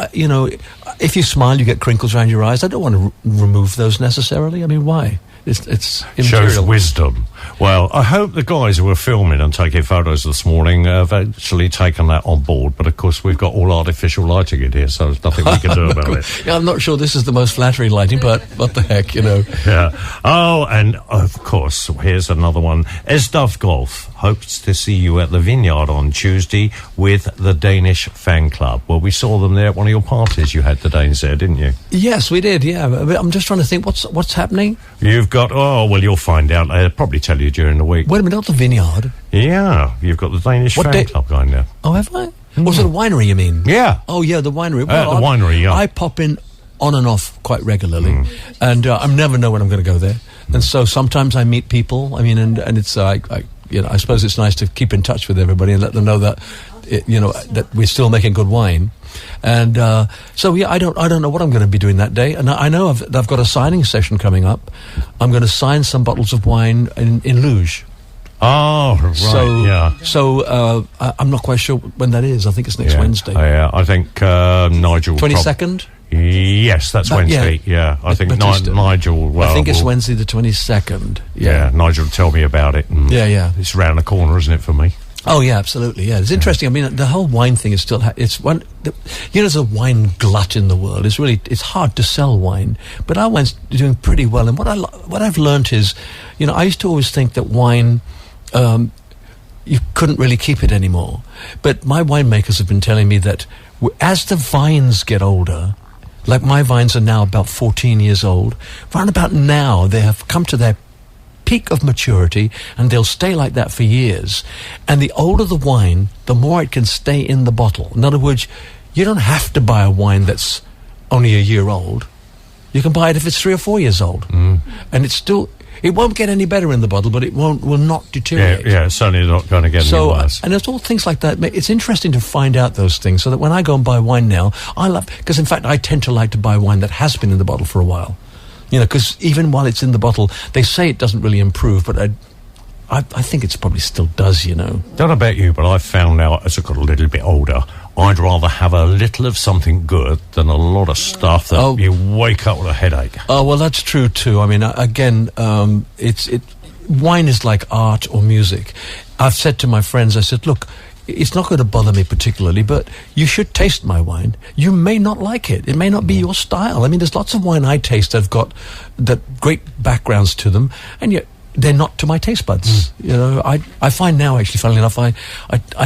if you smile, you get crinkles around your eyes. I don't want to remove those necessarily. I mean, why? It's immaterial. Shows wisdom. Well, I hope the guys who were filming and taking photos this morning have actually taken that on board. But of course, we've got all artificial lighting in here, so there's nothing we can do about it. Yeah, I'm not sure this is the most flattering lighting, but what the heck, Yeah. Oh, and of course, here's another one. Esdov Golf hopes to see you at the Vineyard on Tuesday with the Danish fan club. Well, we saw them there at one of your parties. You had the Danes there, didn't you? Yes, we did. Yeah, I'm just trying to think what's happening. You've got, you'll find out. They'll probably tell you during the week. Wait a minute, not the Vineyard. Yeah, you've got the Danish fan club going there. Oh, have I? Was it a winery, you mean? Yeah. Oh, yeah, the winery. The winery, yeah. I pop in on and off quite regularly, and I never know when I'm going to go there. And so sometimes I meet people. I mean, and it's I suppose it's nice to keep in touch with everybody and let them know that that we're still making good wine. And so yeah, I don't know what I'm going to be doing that day. And I know I've got a signing session coming up. I'm going to sign some bottles of wine in Luge. Oh, right, So I'm not quite sure when that is. I think it's next Wednesday. Yeah, I think Nigel... 22nd? Yes, that's Wednesday. Yeah, I think Nigel... Well, I think it's Wednesday the 22nd. Yeah, Nigel told me about it. Yeah. It's round the corner, isn't it, for me? Oh, yeah, absolutely, yeah. It's interesting. I mean, the whole wine thing is still... there's a wine glut in the world. It's hard to sell wine. But our wine's doing pretty well. And what I've learned is, I used to always think that wine... you couldn't really keep it anymore. But my winemakers have been telling me that as the vines get older, like my vines are now about 14 years old, round about now they have come to their peak of maturity and they'll stay like that for years. And the older the wine, the more it can stay in the bottle. In other words, you don't have to buy a wine that's only a year old. You can buy it if it's 3 or 4 years old. And it's still... It won't get any better in the bottle, but will not deteriorate. Yeah, it's certainly not going to get any worse. And it's all things like that. It's interesting to find out those things, so that when I go and buy wine now, because in fact I tend to like to buy wine that has been in the bottle for a while. Because even while it's in the bottle, they say it doesn't really improve, but I think it probably still does, Don't know about you, but I've found out as I got a little bit older, I'd rather have a little of something good than a lot of stuff that you wake up with a headache. Oh, well, that's true too. I mean, again, wine is like art or music. I've said to my friends, I said, look, it's not going to bother me particularly, but you should taste my wine. You may not like it. It may not be your style. I mean, there's lots of wine I taste that have got that great backgrounds to them, and yet they're not to my taste buds. I find now, actually, funnily enough, I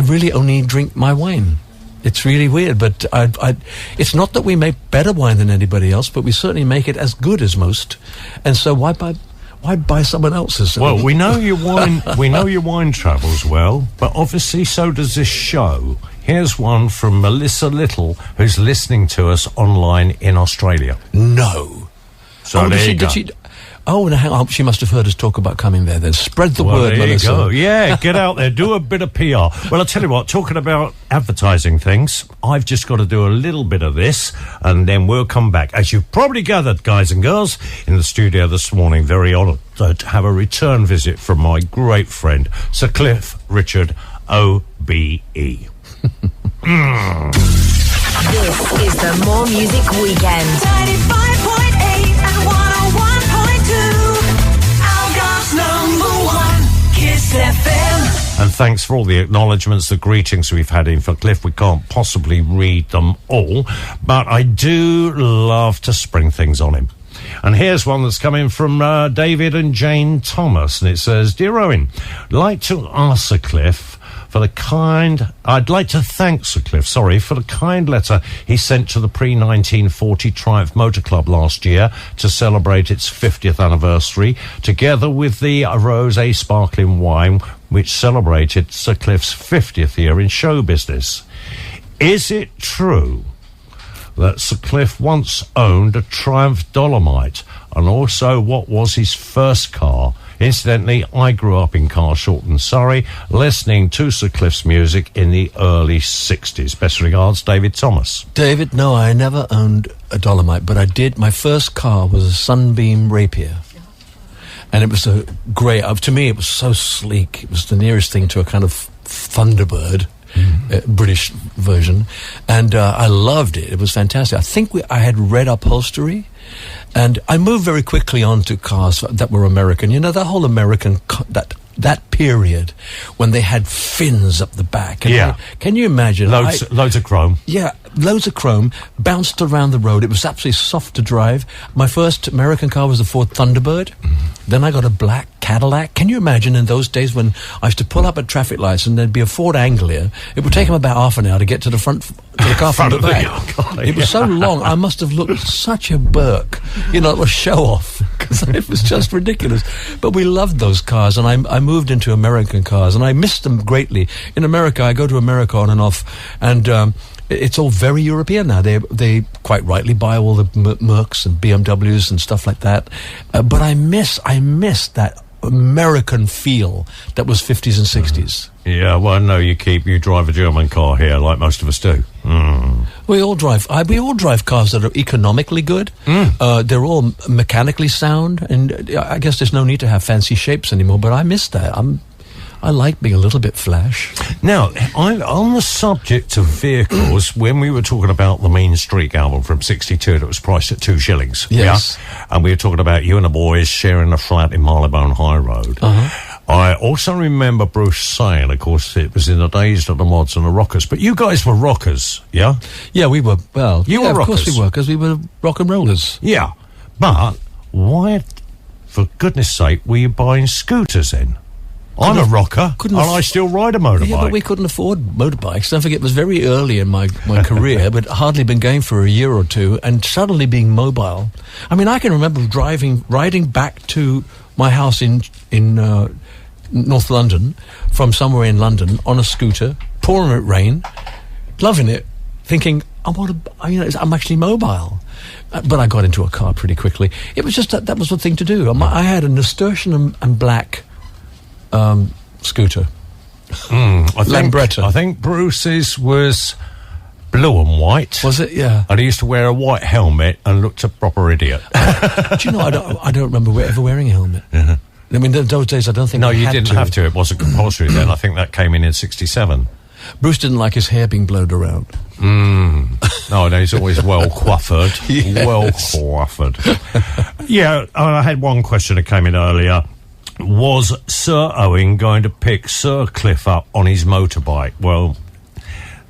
really only drink my wine. It's really weird, but it's not that we make better wine than anybody else, but we certainly make it as good as most. And so why buy someone else's? Well, we know your wine. We know your wine travels well, but obviously so does this show. Here's one from Melissa Little, who's listening to us online in Australia. No. So there you go. Oh, now hang on. She must have heard us talk about coming there then. Spread the word, Melissa. There you go. Yeah, get out there. Do a bit of PR. Well, I'll tell you what, talking about advertising things, I've just got to do a little bit of this, and then we'll come back. As you've probably gathered, guys and girls, in the studio this morning, very honoured to have a return visit from my great friend, Sir Cliff Richard, OBE. This is the More Music Weekend. 95.8 and 101.2. Algarve's #1 Kiss FM. And thanks for all the acknowledgements, the greetings we've had in for Cliff. We can't possibly read them all, but I do love to spring things on him. And here's one that's coming from David and Jane Thomas, and it says, Dear Owen, I'd like to ask Sir Cliff I'd like to thank Sir Cliff, for the kind letter he sent to the pre-1940 Triumph Motor Club last year to celebrate its 50th anniversary, together with the Rosé Sparkling Wine, which celebrated Sir Cliff's 50th year in show business. Is it true that Sir Cliff once owned a Triumph Dolomite, and also what was his first car? Incidentally, I grew up in Carshalton, Surrey, listening to Sir Cliff's music in the early 60s. Best regards, David Thomas. David, no, I never owned a Dolomite, but I did. My first car was a Sunbeam Rapier. And it was a grey, to me it was so sleek. It was the nearest thing to a kind of Thunderbird. British version, and I loved it. It was fantastic. I think I had red upholstery, and I moved very quickly on to cars that were American. That whole American, that period when they had fins up the back. And can you imagine? Loads of chrome. Yeah, loads of chrome, bounced around the road. It was absolutely soft to drive. My first American car was a Ford Thunderbird. Then I got a black Cadillac. Can you imagine in those days when I used to pull up at traffic lights and there'd be a Ford Anglia? It would take them about half an hour to get to the front, to the car from the back. It was so long. I must have looked such a Burke. It was show off, because it was just ridiculous. But we loved those cars, and I moved into American cars, and I missed them greatly. In America, I go to America on and off, and it's all very European now. They quite rightly buy all the Mercs and BMWs and stuff like that. But I miss that American feel that was 50s and 60s. Yeah, well, no, you drive a German car here, like most of us do. We all drive cars that are economically good. They're all mechanically sound, and I guess there's no need to have fancy shapes anymore. But I miss that. I like being a little bit flash. Now, on the subject of vehicles, when we were talking about the Mean Streak album from '62 that was priced at 2 shillings, yes, and we were talking about you and the boys sharing a flat in Marylebone High Road. I also remember Bruce saying, of course, it was in the days of the mods and the rockers, but you guys were rockers, yeah? Yeah, we were. Well, you were rockers. Of course we were, because we were rock and rollers. Yeah, but why, for goodness sake, were you buying scooters then? I'm a rocker, and I still ride a motorbike. Yeah, but we couldn't afford motorbikes. Don't forget, it was very early in my career, but hardly been going for a year or two, and suddenly being mobile. I mean, I can remember riding back to my house in North London, from somewhere in London, on a scooter, pouring it rain, loving it, thinking, I'm actually mobile. But I got into a car pretty quickly. It was just that was the thing to do. I had a nasturtium and black scooter. I think Bruce's was blue and white. Was it? Yeah. And he used to wear a white helmet and looked a proper idiot. Do you know, I don't remember ever wearing a helmet. Uh-huh. I mean, those days I don't think No, I you had didn't to. have to. It wasn't compulsory then. I think that came in 67. Bruce didn't like his hair being blowed around. No, he's always well coiffured. Yes. Well coiffured. Yeah, I had one question that came in earlier. Was Sir Owen going to pick Sir Cliff up on his motorbike? Well,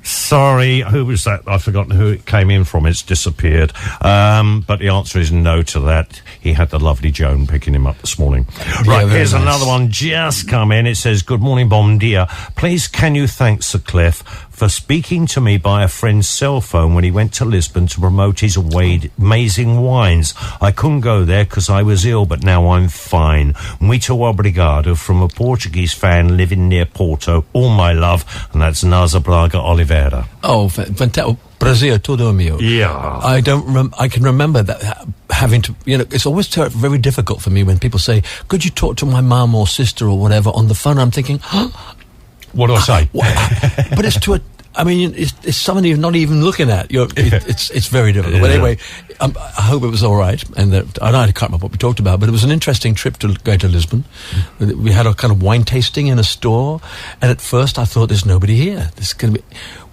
sorry, who was that? I've forgotten who it came in from. It's disappeared. But the answer is no to that. He had the lovely Joan picking him up this morning. Right, here's another one just come in. It says, good morning, bon dia. Please, can you thank Sir Cliff for speaking to me by a friend's cell phone when he went to Lisbon to promote his amazing wines. I couldn't go there because I was ill, but now I'm fine. Muito obrigado from a Portuguese fan living near Porto. All my love, and that's Nasa Braga Oliveira. Oh, fantastic. Brazil, todo mio. Yeah. I can remember that having to, it's always very difficult for me when people say, could you talk to my mum or sister or whatever on the phone? I'm thinking, what do I say? But it's it's someone you're not even looking at. It's very difficult. But anyway, I hope it was all right. And I can't remember what we talked about, but it was an interesting trip to go to Lisbon. We had a kind of wine tasting in a store, and at first I thought, there's nobody here. This is going to be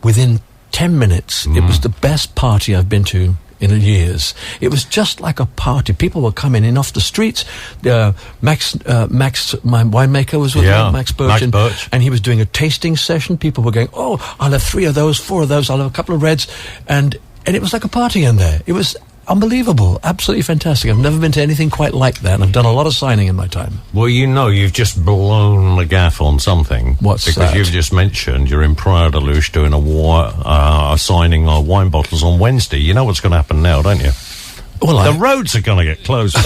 within 10 minutes. It was the best party I've been to in years. It was just like a party. People were coming in off the streets. Max, my winemaker, was with me, Max Birch, and he was doing a tasting session. People were going, oh, I'll have 3 of those, 4 of those, I'll have a couple of reds, and it was like a party in there. It was unbelievable, absolutely fantastic. I've never been to anything quite like that, and I've done a lot of signing in my time. Well, you've just blown the gaff on something. What's because that? You've just mentioned you're in Praia de Luz doing a signing of wine bottles on Wednesday. You know what's going to happen now, don't you? Well, the roads are going to get closed.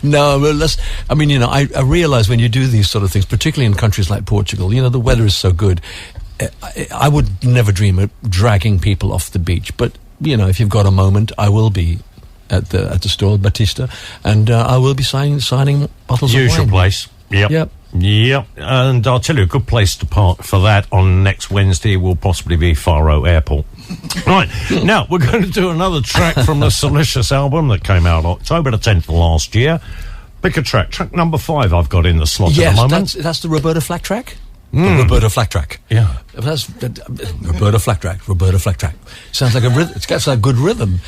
No, but I realise when you do these sort of things, particularly in countries like Portugal, the weather is so good. I would never dream of dragging people off the beach, but if you've got a moment, I will be at the store, Batista, and I will be signing bottles of wine. Usual place. Yep. And I'll tell you, a good place to park for that on next Wednesday will possibly be Faro Airport. Right, now we're going to do another track from the Silicious album that came out October the 10th last year. Pick a track number 5 I've got in the slot at the moment. That's the Roberta Flack track? Roberta Flack track. Yeah. That's Roberta Flack track. Roberta Flack track. Sounds like a rhythm. It's got a good rhythm.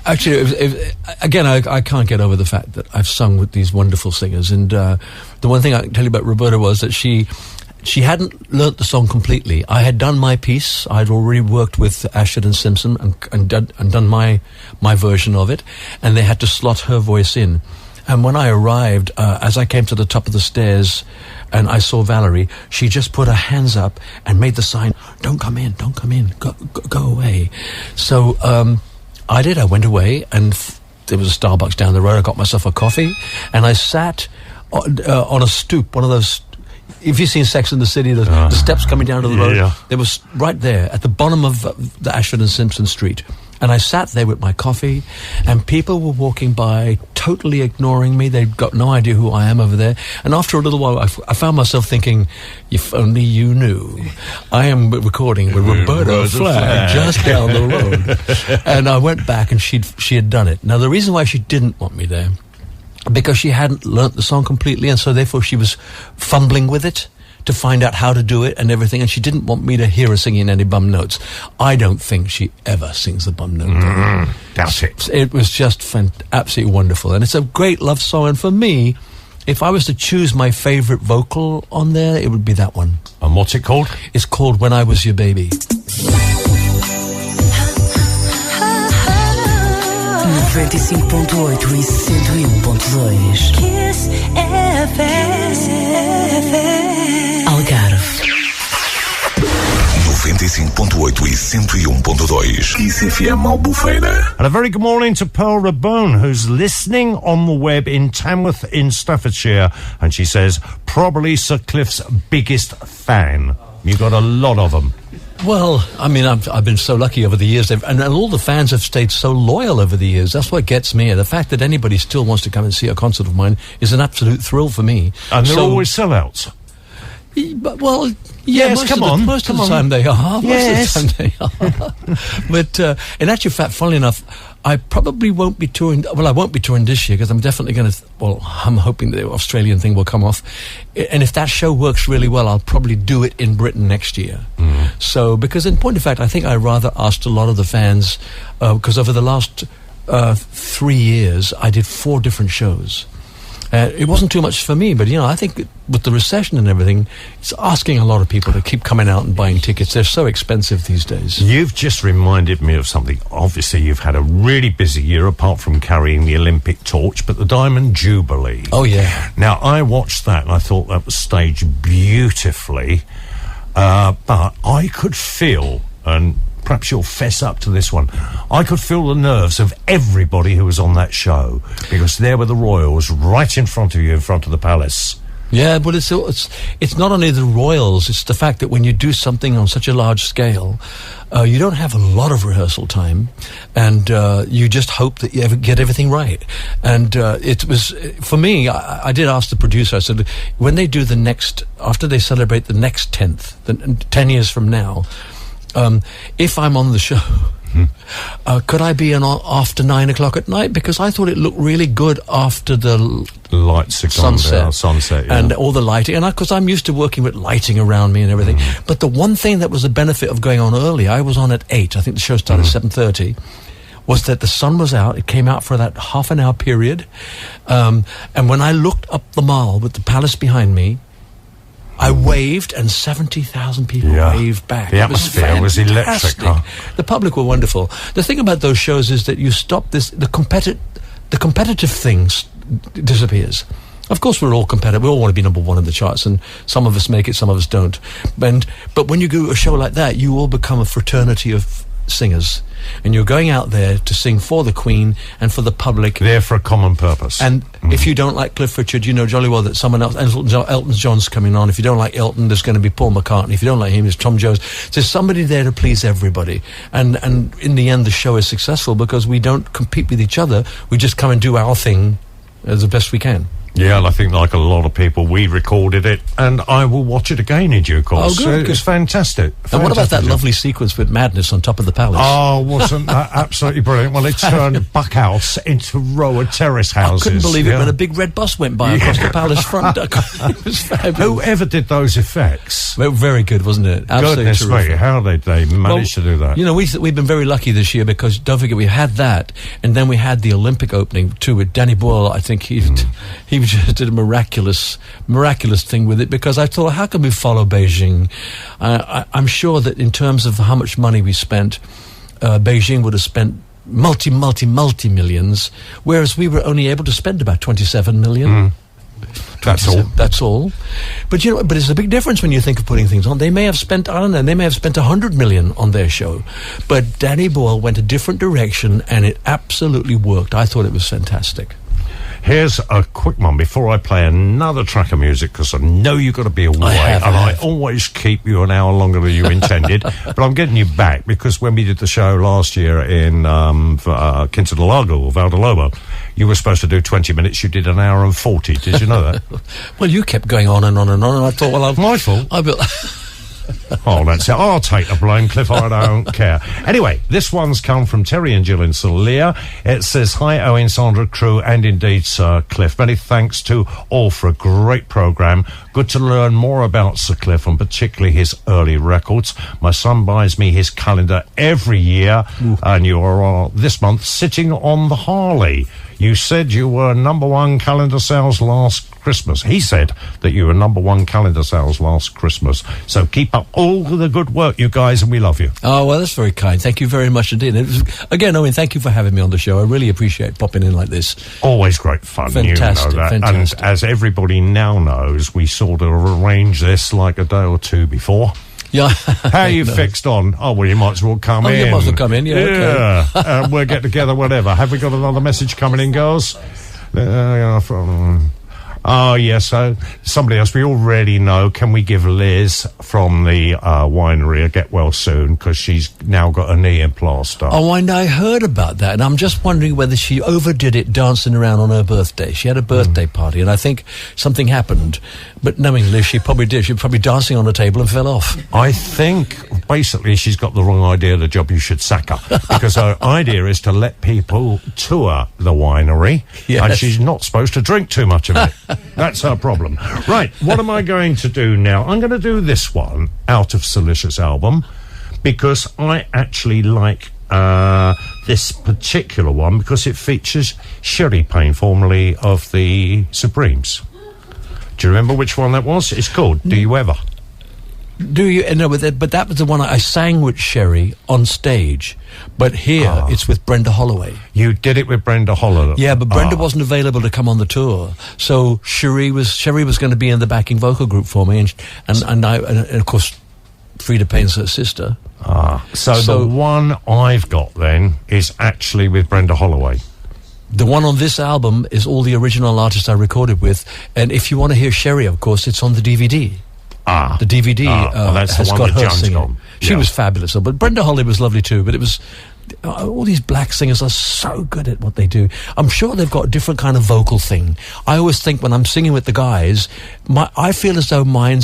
Actually, again, I can't get over the fact that I've sung with these wonderful singers. And the one thing I can tell you about Roberta was that she hadn't learnt the song completely. I had done my piece. I'd already worked with Ashford and Simpson and done my version of it, and they had to slot her voice in. And when I arrived, as I came to the top of the stairs and I saw Valerie, she just put her hands up and made the sign, don't come in, go away. So I did. I went away, and there was a Starbucks down the road. I got myself a coffee, and I sat on a stoop, one of those... If you've seen Sex and the City, the steps coming down to the road, they were right there at the bottom of the Ashford and Simpson Street. And I sat there with my coffee, and people were walking by, totally ignoring me. They'd got no idea who I am over there. And after a little while, I found myself thinking, if only you knew. I am recording with Roberta Flack just down the road. And I went back, and she had done it. Now, the reason why she didn't want me there, because she hadn't learnt the song completely, and so therefore she was fumbling with it to find out how to do it and everything, and she didn't want me to hear her singing any bum notes. I don't think she ever sings the bum note. That's it. It was just absolutely wonderful, and it's a great love song, and for me, if I was to choose my favourite vocal on there, it would be that one. And what's it called? It's called When I Was Your Baby. 95.8 e 101.2 Kiss FM Algarve 95.8 e 101.2 Kissfm Albufeira. And a very good morning to Pearl Rabone, who's listening on the web in Tamworth in Staffordshire, and she says, probably Sir Cliff's biggest fan. You've got a lot of them. Well, I mean, I've been so lucky over the years, and all the fans have stayed so loyal over the years. That's what gets me. The fact that anybody still wants to come and see a concert of mine is an absolute thrill for me. And they're always sellouts. Well, yeah, most of the time they are. Yes. Most of the time they are. But in actual fact, funnily enough, I probably won't be touring. Well, I won't be touring this year because I'm definitely going to. Well, I'm hoping the Australian thing will come off, and if that show works really well, I'll probably do it in Britain next year. So, because in point of fact, I think I rather asked a lot of the fans because over the last 3 years, I did 4 different shows. It wasn't too much for me, but, I think with the recession and everything, it's asking a lot of people to keep coming out and buying tickets. They're so expensive these days. You've just reminded me of something. Obviously, you've had a really busy year, apart from carrying the Olympic torch, but the Diamond Jubilee. Oh, yeah. Now, I watched that, and I thought that was staged beautifully, but I could feel, and perhaps you'll fess up to this one, I could feel the nerves of everybody who was on that show, because there were the royals right in front of you, in front of the palace. Yeah, but it's not only the royals, it's the fact that when you do something on such a large scale, you don't have a lot of rehearsal time, and you just hope that you get everything right. And it was, for me, I did ask the producer, I said, when they do the next, after they celebrate the next 10 years from now, if I'm on the show, could I be after 9 o'clock at night? Because I thought it looked really good after the lights are gone down, sunset, yeah. And all the lighting. And because I'm used to working with lighting around me and everything. But the one thing that was the benefit of going on early, I was on at 8. I think the show started at 7:30. Was that the sun was out. It came out for that half an hour period. And when I looked up the mall with the palace behind me, I waved, and 70,000 people waved back. The atmosphere was electric. Huh? The public were wonderful. The thing about those shows is that you stop this. The competitive thing disappears. Of course, we're all competitive. We all want to be number one in the charts, and some of us make it, some of us don't. But when you do a show like that, you all become a fraternity of singers, and you're going out there to sing for the Queen and for the public. There for a common purpose. And if you don't like Cliff Richard, you know jolly well that someone else, Elton John's coming on. If you don't like Elton, there's going to be Paul McCartney. If you don't like him, there's Tom Jones. There's somebody there to please everybody. And in the end, the show is successful because we don't compete with each other. We just come and do our thing as the best we can. Yeah, and I think like a lot of people, we recorded it, and I will watch it again in due course. Oh, good. It's fantastic. And what about that lovely sequence with Madness on top of the palace? Oh, wasn't that absolutely brilliant? Well, it turned Buck House into row of terrace houses. I couldn't believe it when a big red bus went by across the palace front. It was fabulous. Whoever did those effects? Well, very good, wasn't it? Absolutely Goodness terrific. me, how did they manage to do that? You know, we've been very lucky this year because, don't forget, we had that, and then we had the Olympic opening too with Danny Boyle. I think he just did a miraculous thing with it, because I thought, how can we follow Beijing? I'm sure that in terms of how much money we spent, Beijing would have spent multi millions, whereas we were only able to spend about 27 million. That's all. But but it's a big difference when you think of putting things on. They may have spent, I don't know, they may have spent 100 million on their show, but Danny Boyle went a different direction, and it absolutely worked. I thought it was fantastic. Here's a quick one before I play another track of music, because I know you've got to be away, I always keep you an hour longer than you intended. But I'm getting you back because when we did the show last year in Quinta del Lago or Valdalobo, you were supposed to do 20 minutes. You did an hour and 40. Did you know that? Well, you kept going on and on and on, and I thought, well, my fault. Oh, that's it. I'll take the blame, Cliff. I don't care. Anyway, this one's come from Terry and Jill in Celia. It says, hi, Owen, Sandra, crew, and indeed, Sir Cliff. Many thanks to all for a great programme. Good to learn more about Sir Cliff, and particularly his early records. My son buys me his calendar every year, and you are this month sitting on the Harley. You said you were #1 calendar sales last Christmas. He said that you were #1 calendar sales last Christmas. So keep up all the good work, you guys, and we love you. Oh, well, that's very kind. Thank you very much indeed. Again, Owen, thank you for having me on the show. I really appreciate popping in like this. Always great fun. Fantastic, you know that. fantastic. And as everybody now knows, we sort of arranged this like a day or two before. Yeah. How you fixed on? Oh, well, you might as well come in. You might as well come in, yeah. Okay. We'll get together, whatever. Have we got another message coming in, girls? Oh, yes. So somebody else we already know. Can we give Liz from the winery a get well soon? Because she's now got a knee plaster. Oh, I heard about that. And I'm just wondering whether she overdid it dancing around on her birthday. She had a birthday party, and I think something happened. But knowing Liz, she probably did. She was probably dancing on the table and fell off. I think basically she's got the wrong idea of the job. You should sack her. Because her idea is to let people tour the winery. Yes. And she's not supposed to drink too much of it. That's her problem. Right, what am I going to do now? I'm going to do this one out of Silicious album because I actually like this particular one because it features Sherry Payne, formerly of the Supremes. Do you remember which one that was? It's called Do You Ever? Do you? No, but that was the one I sang with Sherry on stage. But here, it's with Brenda Holloway. You did it with Brenda Holloway? Yeah, but Brenda wasn't available to come on the tour. So Sherry was going to be in the backing vocal group for me. And of course, Frida Payne's her sister. So the one I've got then is actually with Brenda Holloway. The one on this album is all the original artists I recorded with. And if you want to hear Sherry, of course, it's on the DVD. The DVD that's has the one got with her Jones singing. on. She Yeah. was fabulous. But Brenda Holloway was lovely too. But it was... all these black singers are so good at what they do. I'm sure they've got a different kind of vocal thing. I always think when I'm singing with the guys, I feel as though my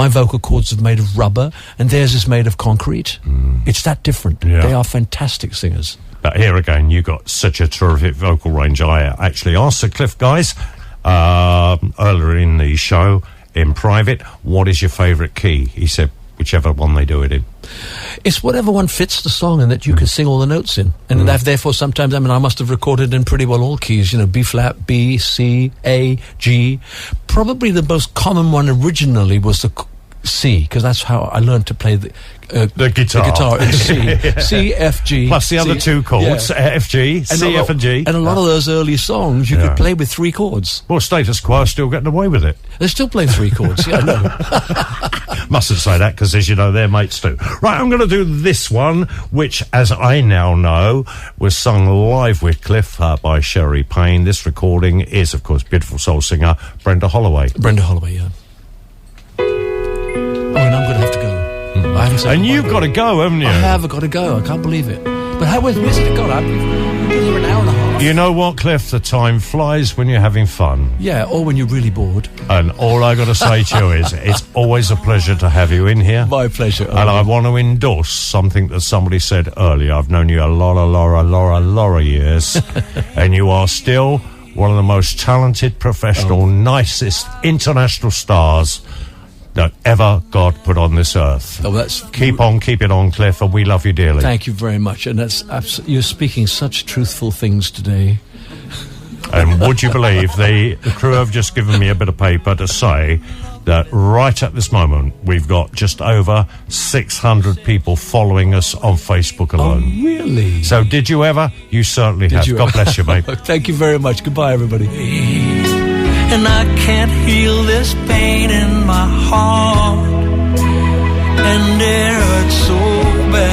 vocal cords are made of rubber and theirs is made of concrete. It's that different. Yeah. They are fantastic singers. But here again, you got such a terrific vocal range. I actually asked Sir Cliff, guys, earlier in the show, in private, what is your favourite key? He said, whichever one they do it in. It's whatever one fits the song and that you can sing all the notes in. And therefore sometimes, I must have recorded in pretty well all keys, B flat, B, C, A, G. Probably the most common one originally was the C, because that's how I learned to play the guitar. The guitar in C. C, F, G. Plus the other two chords, F, G, C, F and G. And a lot of those early songs you could play with 3 chords. Well, Status Quo are still getting away with it. They're still playing 3 chords, yeah, I know. Mustn't say that, because as you know, they're mates too. Right, I'm going to do this one, which, as I now know, was sung live with Cliff by Sherry Payne. This recording is, of course, beautiful soul singer Brenda Holloway. Brenda Holloway, yeah. Oh, and I'm going to have to go. I haven't said and you've got to go, haven't you? I have got to go. I can't believe it. But where's it gone? We've been here an hour and a half. You know what, Cliff? The time flies when you're having fun. Yeah, or when you're really bored. And all I got to say to you is, it's always a pleasure to have you in here. My pleasure. And I want to endorse something that somebody said earlier. I've known you a lot of years, and you are still one of the most talented, professional, nicest international stars that ever God put on this earth. Oh, that's keep it on, Cliff, and we love you dearly. Thank you very much, and you're speaking such truthful things today. And would you believe the crew have just given me a bit of paper to say that right at this moment we've got just over 600 people following us on Facebook alone. Oh, really? So did you ever? You certainly have. God bless you, mate. Thank you very much. Goodbye, everybody. And I can't heal this pain in my heart, and it hurts so bad.